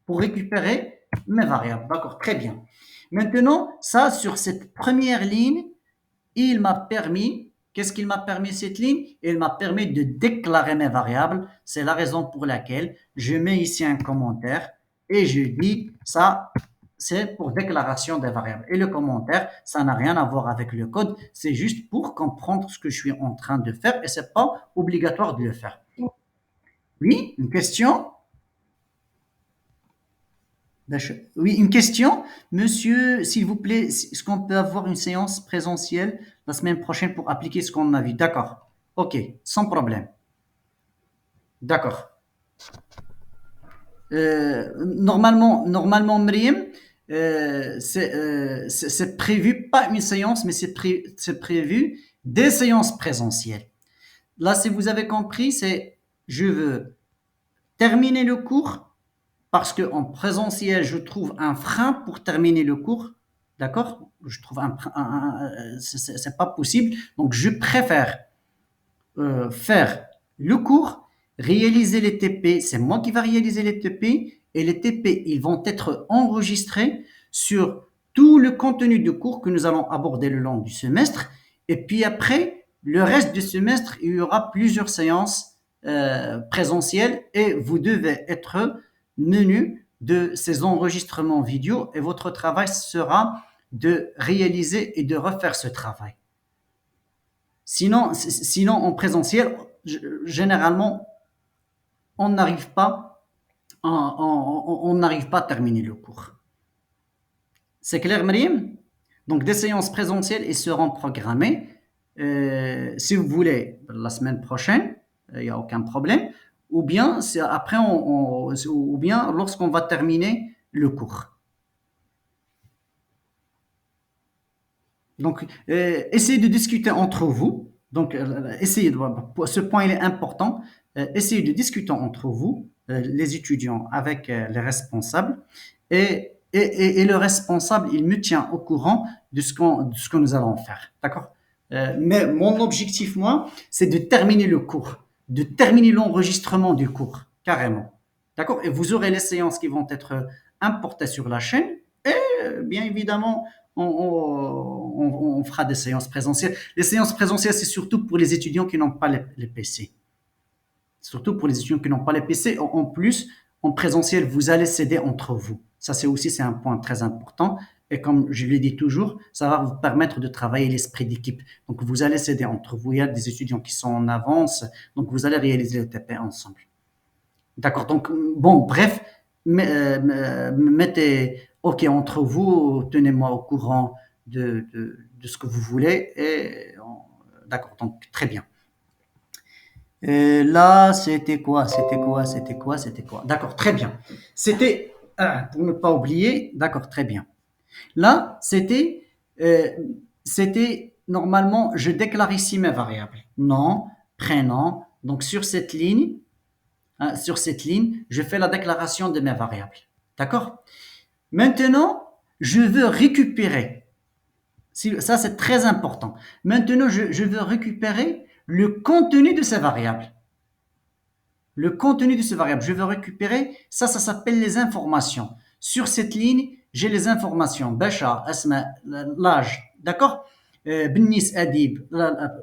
Pour récupérer mes variables. D'accord? Très bien. Maintenant, ça, sur cette première ligne, il m'a permis, qu'est-ce qu'il m'a permis cette ligne? Il m'a permis de déclarer mes variables. C'est la raison pour laquelle je mets ici un commentaire et je dis ça, c'est pour déclaration des variables. Et le commentaire, ça n'a rien à voir avec le code, c'est juste pour comprendre ce que je suis en train de faire et c'est pas obligatoire de le faire. Oui, une question? Oui, une question. Monsieur, s'il vous plaît, est-ce qu'on peut avoir une séance présentielle la semaine prochaine pour appliquer ce qu'on a vu? D'accord. Ok, sans problème. D'accord. Normalement, Mriem, c'est prévu, pas une séance, mais c'est prévu des séances présentielles. Là, si vous avez compris, c'est je veux terminer le cours parce qu'en présentiel, je trouve un frein pour terminer le cours. D'accord? Je trouve c'est pas possible. Donc, je préfère faire le cours, réaliser les TP. C'est moi qui vais réaliser les TP. Et les TP, ils vont être enregistrés sur tout le contenu du cours que nous allons aborder le long du semestre. Et puis après, le reste du semestre, il y aura plusieurs séances présentielles et vous devez être menu de ces enregistrements vidéo et votre travail sera de réaliser et de refaire ce travail. Sinon en présentiel, généralement, on n'arrive pas, on n'arrive pas à terminer le cours. C'est clair, Mariam? Donc, des séances présentielles, ils seront programmées. Si vous voulez, la semaine prochaine, il n'y a aucun problème. Ou bien, après, ou bien lorsqu'on va terminer le cours. Donc, essayez de discuter entre vous. Donc, ce point il est important. Essayez de discuter entre vous, les étudiants, avec les responsables. Et le responsable, il me tient au courant de ce que nous allons faire. D'accord? Mais mon objectif, moi, c'est de terminer le cours, de terminer l'enregistrement du cours, carrément. D'accord? Et vous aurez les séances qui vont être importées sur la chaîne. Et bien évidemment, on fera des séances présentielles. Les séances présentielles, c'est surtout pour les étudiants qui n'ont pas les PC. Surtout pour les étudiants qui n'ont pas les PC. En plus, en présentiel, vous allez s'aider entre vous. Ça, c'est un point très important. Et comme je le dis toujours, ça va vous permettre de travailler l'esprit d'équipe. Donc, vous allez s'aider entre vous. Il y a des étudiants qui sont en avance. Donc, vous allez réaliser le TP ensemble. D'accord. Donc, bon, bref, mettez OK entre vous, tenez-moi au courant de ce que vous voulez. D'accord, donc très bien. Et là, c'était quoi? D'accord, très bien. C'était, pour ne pas oublier, d'accord, très bien. Là, c'était normalement, je déclare ici mes variables. Nom, prénom. Donc, sur cette ligne, je fais la déclaration de mes variables. D'accord? Maintenant, je veux récupérer. Ça, c'est très important. Maintenant, je veux récupérer le contenu de ces variables. Le contenu de ces variables, je veux récupérer, ça s'appelle les informations. Sur cette ligne, j'ai les informations. Bacha, Asma, l'âge, d'accord? Benis, Adib,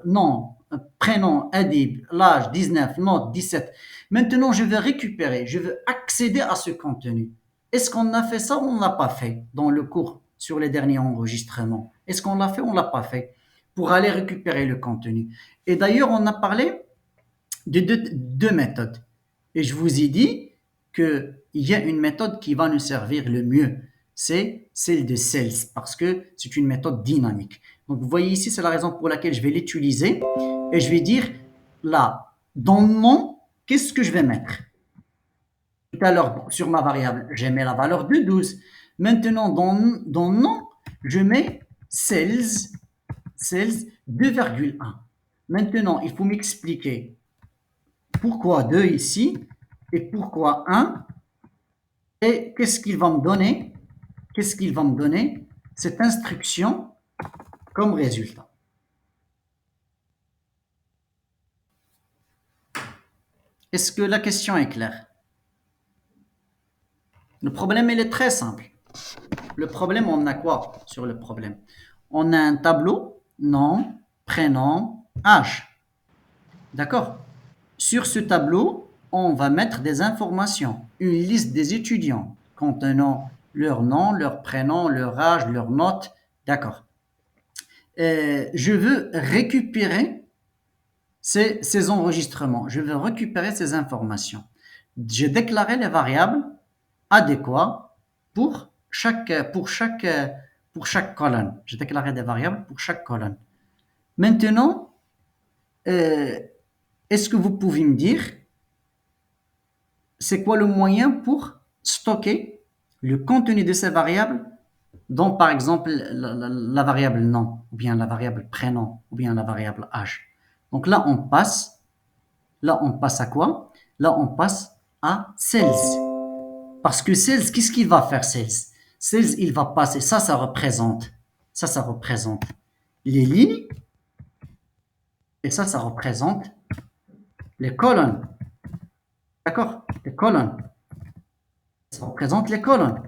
nom, prénom, Adib, l'âge, 19, note, 17. Maintenant, je veux récupérer, je veux accéder à ce contenu. Est-ce qu'on a fait ça ou on ne l'a pas fait dans le cours sur les derniers enregistrements? Est-ce qu'on l'a fait ou on ne l'a pas fait pour aller récupérer le contenu? Et d'ailleurs, on a parlé de deux méthodes. Et je vous ai dit qu'il y a une méthode qui va nous servir le mieux. C'est celle de Sales parce que c'est une méthode dynamique. Donc, vous voyez ici, c'est la raison pour laquelle je vais l'utiliser. Et je vais dire, là, dans nom, qu'est-ce que je vais mettre? Tout à l'heure, sur ma variable, j'ai mis la valeur de 12. Maintenant, dans nom, je mets Sales 2,1. Maintenant, il faut m'expliquer pourquoi 2 ici et pourquoi 1 et qu'est-ce qu'il va me donner cette instruction comme résultat. Est-ce que la question est claire? Le problème, il est très simple. Le problème, on a quoi sur le problème? On a un tableau, nom, prénom, âge. D'accord? Sur ce tableau, on va mettre des informations, une liste des étudiants contenant leur nom, leur prénom, leur âge, leur note. D'accord. Je veux récupérer ces enregistrements. Je veux récupérer ces informations. J'ai déclaré les variables adéquates pour chaque colonne. J'ai déclaré des variables pour chaque colonne. Maintenant, est-ce que vous pouvez me dire c'est quoi le moyen pour stocker le contenu de ces variables dans, par exemple, la variable nom, ou bien la variable prénom, ou bien la variable âge. Donc là, on passe à quoi? Là, on passe à Sales. Parce que Sales, qu'est-ce qu'il va faire, Sales? Sales, il va passer, ça représente les lignes, et ça représente les colonnes. D'accord? Les colonnes. Ça représente les colonnes.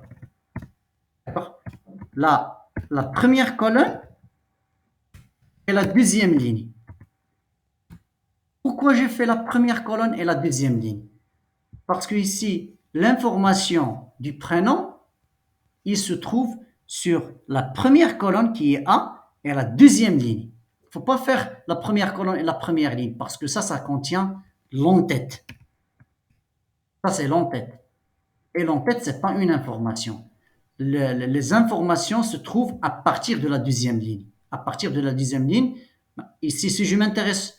D'accord? La première colonne et la deuxième ligne. Pourquoi j'ai fait la première colonne et la deuxième ligne? Parce que ici, l'information du prénom, il se trouve sur la première colonne qui est A et la deuxième ligne. Il ne faut pas faire la première colonne et la première ligne parce que ça contient l'entête. Ça, c'est l'entête. Et l'entête, ce n'est pas une information. Les informations se trouvent à partir de la deuxième ligne. À partir de la deuxième ligne, ici, si je m'intéresse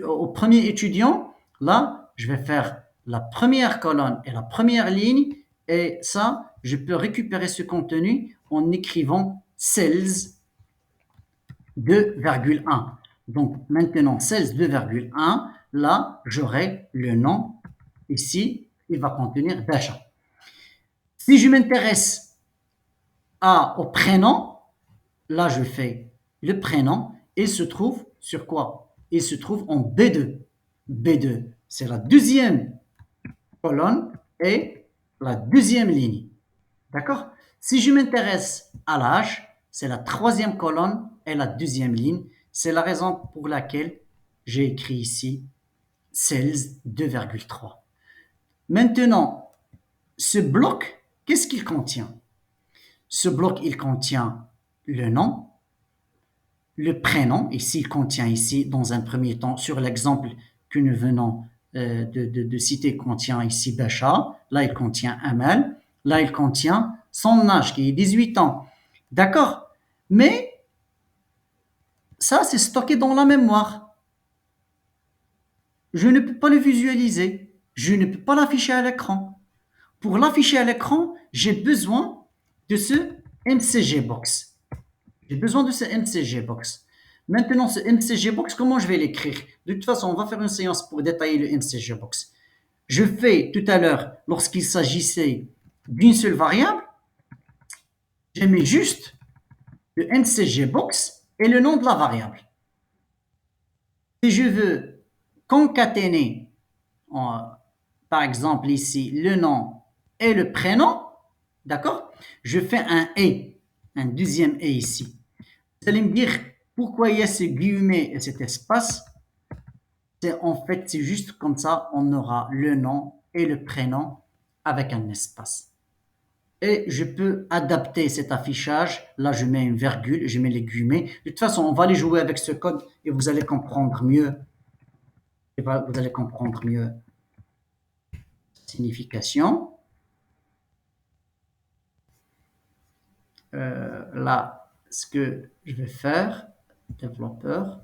au premier étudiant, là, je vais faire la première colonne et la première ligne, et ça, je peux récupérer ce contenu en écrivant Sales 2,1. Donc, maintenant, Sales 2,1, là, j'aurai le nom. Ici, il va contenir d'achat. Si je m'intéresse au prénom, là, je fais le prénom. Il se trouve sur quoi? Il se trouve en B2. B2, c'est la deuxième colonne et la deuxième ligne. D'accord? Si je m'intéresse à l'âge, c'est la troisième colonne et la deuxième ligne. C'est la raison pour laquelle j'ai écrit ici Sales 2,3. Maintenant, ce bloc, qu'est-ce qu'il contient? Ce bloc, il contient le nom, le prénom, ici, il contient ici, dans un premier temps, sur l'exemple que nous venons de citer, il contient ici Bacha, là, il contient Amal, là, il contient son âge, qui est 18 ans. D'accord? Mais ça, c'est stocké dans la mémoire. Je ne peux pas le visualiser. Je ne peux pas l'afficher à l'écran. Pour l'afficher à l'écran, j'ai besoin de ce MCG Box. J'ai besoin de ce MCG Box. Maintenant, ce MCG Box, comment je vais l'écrire? De toute façon, on va faire une séance pour détailler le MCG Box. Je fais tout à l'heure, lorsqu'il s'agissait d'une seule variable, j'ai mis juste le MCG Box et le nom de la variable. Si je veux concaténer, par exemple ici, le nom et le prénom, d'accord? Je fais un deuxième et ici. Vous allez me dire pourquoi il y a ce guillemet et cet espace. En fait, c'est juste comme ça, on aura le nom et le prénom avec un espace. Et je peux adapter cet affichage. Là, je mets une virgule, je mets les guillemets. De toute façon, on va aller jouer avec ce code et vous allez comprendre mieux. Vous allez comprendre mieux la signification. Là, ce que je vais faire, développeur,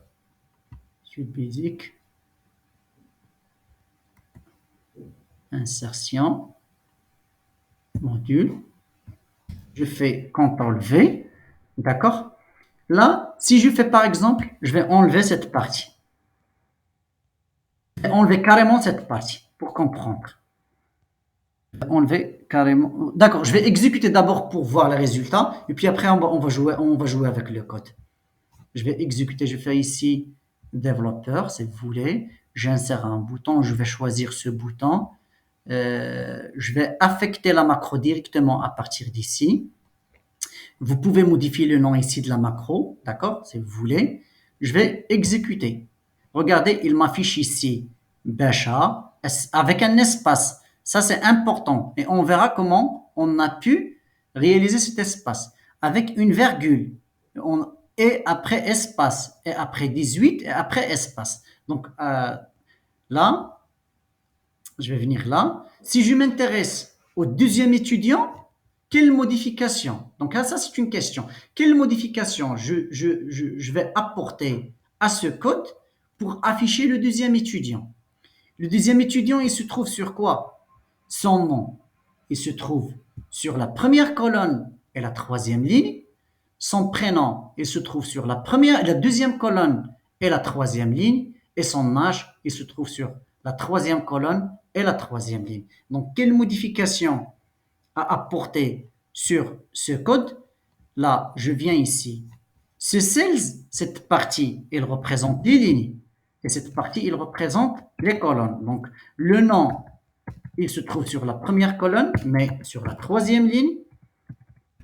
suite basic, insertion, module. Je fais CTRL V, d'accord? Là, si je fais par exemple, je vais enlever cette partie. Je vais enlever carrément cette partie pour comprendre. Je vais enlever carrément. D'accord, je vais exécuter d'abord pour voir les résultats et puis après on va jouer avec le code. Je vais exécuter, je fais ici développeur, si vous voulez. J'insère un bouton, je vais choisir ce bouton. Je vais affecter la macro directement à partir d'ici. Vous pouvez modifier le nom ici de la macro, d'accord, si vous voulez. Je vais exécuter. Regardez, il m'affiche ici Bacha avec un espace. Ça, c'est important. Et on verra comment on a pu réaliser cet espace avec une virgule. Et après espace, et après 18, et après espace. Donc là, je vais venir là. Si je m'intéresse au deuxième étudiant, quelle modification? Donc là, ça c'est une question. Quelle modification je vais apporter à ce code pour afficher le deuxième étudiant? Le deuxième étudiant, il se trouve sur quoi? Son nom. Il se trouve sur la première colonne et la troisième ligne. Son prénom, il se trouve sur la deuxième colonne et la troisième ligne. Et son âge, il se trouve sur la troisième colonne et la troisième ligne. Donc, quelle modification à apporter sur ce code? Là, je viens ici. Ce cells, cette partie, il représente les lignes. Et cette partie, il représente les colonnes. Donc, le nom, il se trouve sur la première colonne, mais sur la troisième ligne.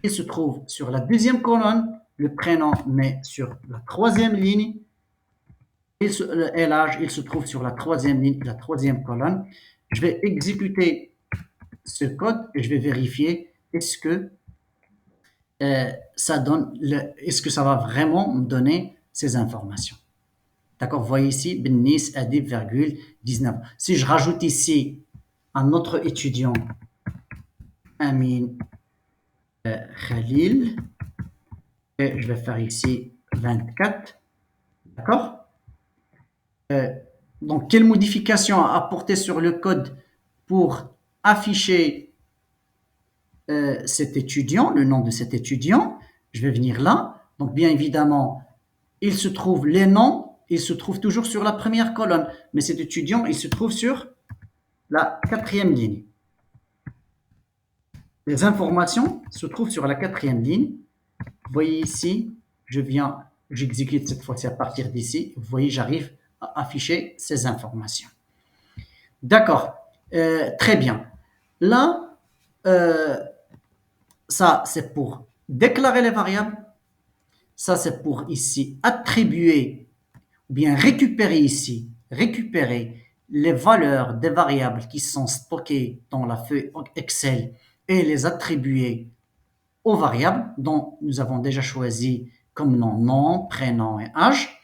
Il se trouve sur la deuxième colonne, le prénom, mais sur la troisième ligne. Et l'âge, il se trouve sur la troisième ligne, la troisième colonne. Je vais exécuter ce code et je vais vérifier est-ce que est-ce que ça va vraiment me donner ces informations. D'accord, vous voyez ici, Benis Adib, 19. Si je rajoute ici un autre étudiant, Amin Khalil, et je vais faire ici 24. D'accord? Donc, quelle modification à apporter sur le code pour afficher cet étudiant, le nom de cet étudiant? Je vais venir là. Donc, bien évidemment, il se trouve les noms, il se trouve toujours sur la première colonne, mais cet étudiant, il se trouve sur la quatrième ligne. Les informations se trouvent sur la quatrième ligne. Vous voyez ici, j'exécute cette fois-ci à partir d'ici. Vous voyez, j'arrive à afficher ces informations. D'accord, très bien. Là, ça c'est pour déclarer les variables. Ça c'est pour ici attribuer ou bien récupérer ici, récupérer les valeurs des variables qui sont stockées dans la feuille Excel et les attribuer aux variables dont nous avons déjà choisi comme nom, prénom et âge.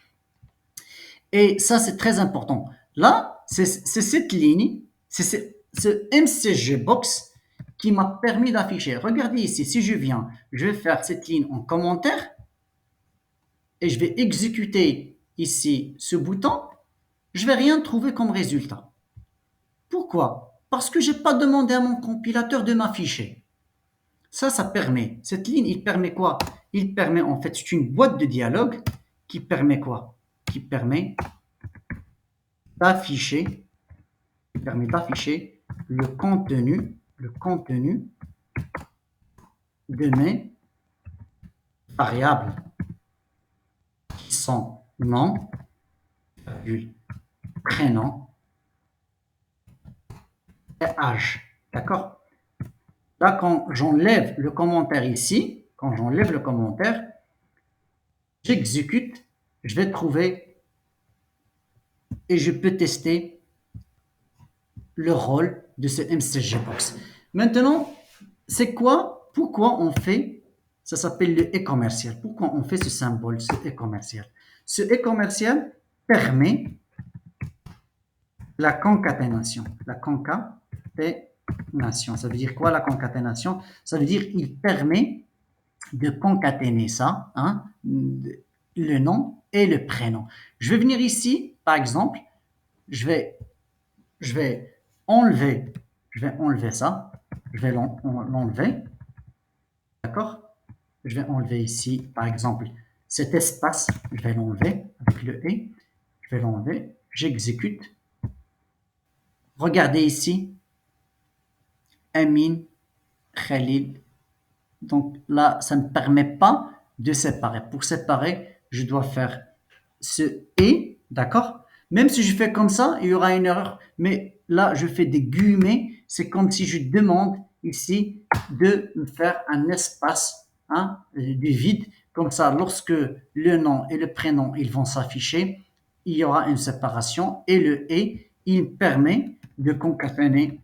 Et ça, c'est très important. Là, c'est cette ligne, c'est ce MCG box qui m'a permis d'afficher. Regardez ici, si je viens, je vais faire cette ligne en commentaire et je vais exécuter ici ce bouton, je ne vais rien trouver comme résultat. Pourquoi? Parce que je n'ai pas demandé à mon compilateur de m'afficher. Ça permet. Cette ligne, il permet quoi? Il permet, en fait, c'est une boîte de dialogue qui permet quoi? Qui d'afficher, permet d'afficher le contenu de mes variables qui sont nom, prénom et âge. D'accord? Là, quand j'enlève le commentaire ici, quand j'enlève le commentaire, j'exécute, je vais trouver et je peux tester le rôle de ce MCGBox. Maintenant, c'est quoi? Pourquoi on fait, ça s'appelle le et commercial. Pourquoi on fait ce symbole, ce et commercial? Ce et commercial permet la concaténation. La concaténation. Ça veut dire quoi la concaténation? Ça veut dire il permet de concaténer ça, hein, le nom et le prénom. Je vais venir ici, par exemple, je vais enlever, ça, je vais l'enlever, d'accord? Je vais enlever ici, par exemple, cet espace, je vais l'enlever avec le et, je vais l'enlever, j'exécute. Regardez ici, Amin, Khalil. Donc là, ça ne permet pas de séparer. Pour séparer, je dois faire ce et, d'accord? Même si je fais comme ça, il y aura une erreur. Mais là, je fais des guillemets. C'est comme si je demande ici de me faire un espace, hein, du vide. Comme ça, lorsque le nom et le prénom ils vont s'afficher, il y aura une séparation. Et le et, il permet de concaténer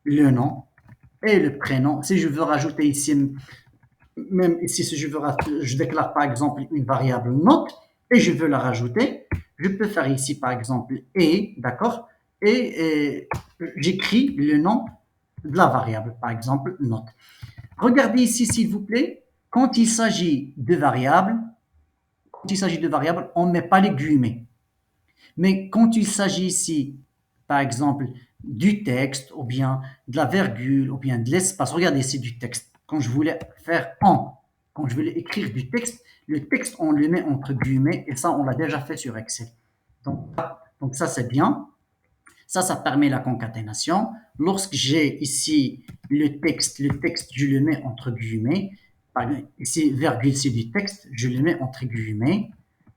le nom et le prénom. Si je veux rajouter ici, même ici, si je déclare par exemple une variable note et je veux la rajouter, je peux faire ici par exemple et, d'accord, et j'écris le nom de la variable, par exemple note. Regardez ici s'il vous plaît, quand il s'agit de variables, on ne met pas les guillemets. Mais quand il s'agit ici, par exemple, du texte, ou bien de la virgule, ou bien de l'espace, regardez, c'est du texte. Quand je voulais faire quand je voulais écrire du texte, le texte, on le met entre guillemets, et ça, on l'a déjà fait sur Excel. Donc ça, c'est bien. Ça permet la concaténation. Lorsque j'ai ici le texte, je le mets entre guillemets. Ici, virgule, c'est du texte, je le mets entre guillemets.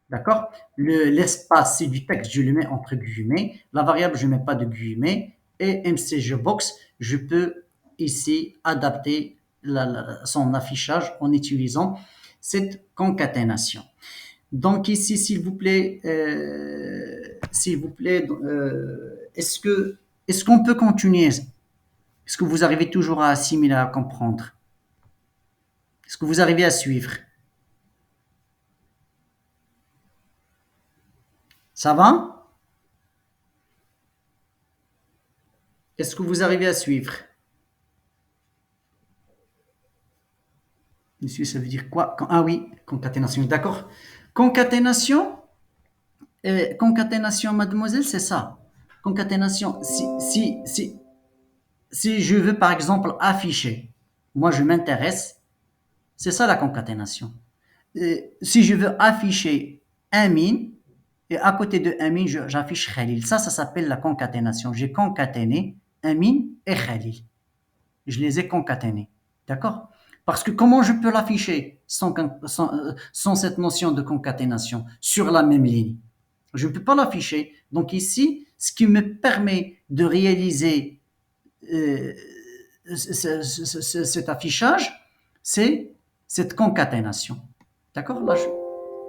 D'accord? L'espace, c'est du texte, je le mets entre guillemets. La variable, je ne mets pas de guillemets. Et MCGBox, je peux ici adapter son affichage en utilisant cette concaténation. Donc ici, s'il vous plaît, est-ce qu'on peut continuer? Est-ce que vous arrivez toujours à assimiler, à comprendre? Est-ce que vous arrivez à suivre? Ça va? Est-ce que vous arrivez à suivre? Monsieur, ça veut dire quoi? Ah oui, concaténation, d'accord. Concaténation, concaténation, mademoiselle, c'est ça. Concaténation, si je veux par exemple afficher, moi je m'intéresse, c'est ça la concaténation. Si je veux afficher Amin, et à côté de Amin, j'affiche Khalil. Ça s'appelle la concaténation. J'ai concaténé Amin et Khalil. Je les ai concaténés. D'accord? Parce que comment je peux l'afficher sans cette notion de concaténation sur la même ligne? Je ne peux pas l'afficher. Donc ici, ce qui me permet de réaliser cet affichage, c'est cette concaténation. D'accord? Là,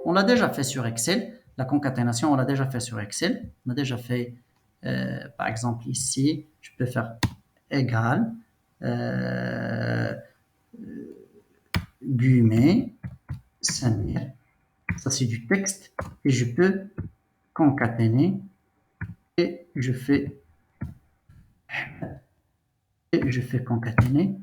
on l'a déjà fait sur Excel. La concaténation, on l'a déjà fait sur Excel. On a déjà fait, par exemple, ici, je peux faire égal, guillemets, Samir. Ça, c'est du texte. Et je peux concaténer. Et je fais concaténer.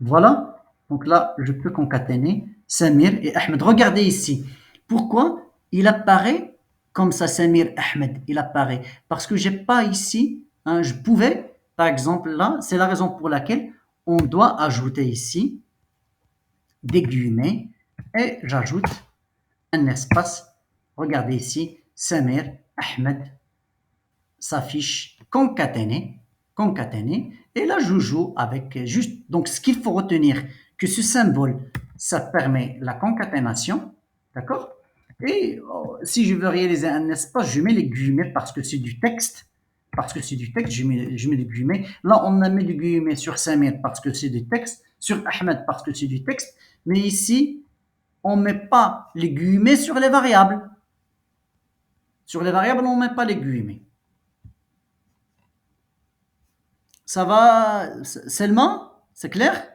Voilà. Donc là, je peux concaténer Samir et Ahmed. Regardez ici. Pourquoi il apparaît comme ça, Samir Ahmed? Il apparaît parce que j'ai pas ici, hein, je pouvais, par exemple, là, c'est la raison pour laquelle on doit ajouter ici des guillemets et j'ajoute un espace. Regardez ici, Samir, Ahmed s'affiche concaténé, concaténé. Et là, je joue avec juste. Donc, ce qu'il faut retenir, que ce symbole, ça permet la concaténation, d'accord? Et si je veux réaliser un espace, je mets les guillemets parce que c'est du texte. Parce que c'est du texte, je mets des guillemets. Là, on a mis des guillemets sur Samir parce que c'est du texte, sur Ahmed parce que c'est du texte. Mais ici, on ne met pas les guillemets sur les variables. Sur les variables, on ne met pas les guillemets. Ça va, Selma? C'est clair?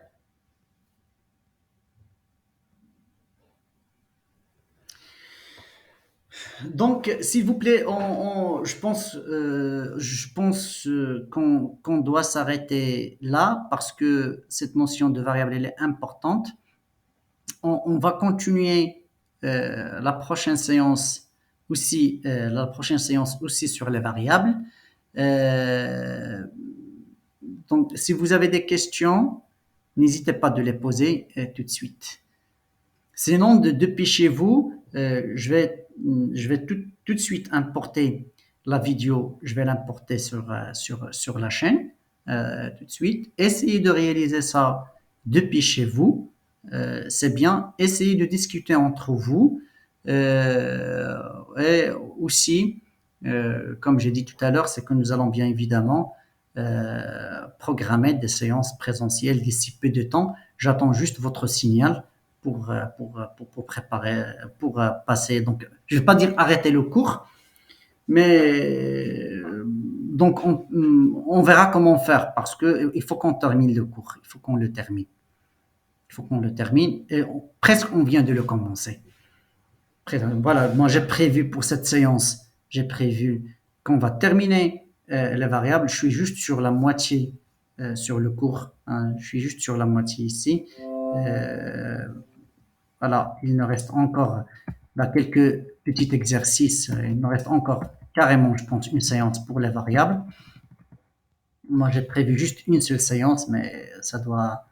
Donc, s'il vous plaît, je pense qu'on doit s'arrêter là parce que cette notion de variable elle est importante. On va continuer la prochaine séance aussi sur les variables. Euh, donc, si vous avez des questions, n'hésitez pas de les poser tout de suite. Sinon, depuis chez vous, je vais tout de suite importer la vidéo, je vais l'importer sur la chaîne tout de suite. Essayez de réaliser ça depuis chez vous, c'est bien. Essayez de discuter entre vous euh, et aussi, comme j'ai dit tout à l'heure, c'est que nous allons bien évidemment programmer des séances présentielles d'ici peu de temps. J'attends juste votre signal pour préparer, pour passer. Donc, je ne vais pas dire arrêter le cours, mais donc on verra comment faire parce que il faut qu'on termine le cours, il faut qu'on le termine, il faut qu'on le termine et presque on vient de le commencer. Voilà, moi j'ai prévu pour cette séance, j'ai prévu qu'on va terminer les variables. Je suis juste sur la moitié sur le cours, hein, je suis juste sur la moitié ici. Euh, Voilà, il nous reste encore là, quelques petits exercices. Il nous reste encore carrément, je pense, une séance pour les variables. Moi, j'ai prévu juste une seule séance, mais ça doit.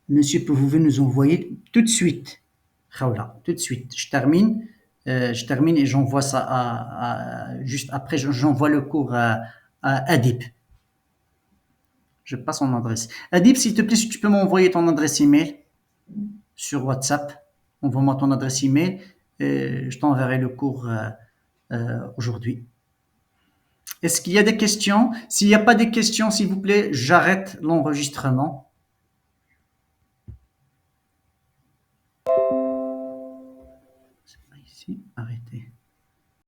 Monsieur, pouvez-vous nous envoyer tout de suite? Voilà, tout de suite. Je termine et j'envoie ça juste après, j'envoie le cours à Adib. Je passe son adresse. Adib, s'il te plaît, si tu peux m'envoyer ton adresse email sur WhatsApp, envoie-moi ton adresse email et je t'enverrai le cours aujourd'hui. Est-ce qu'il y a des questions? S'il n'y a pas de questions, s'il vous plaît, j'arrête l'enregistrement. C'est pas ici, arrêtez.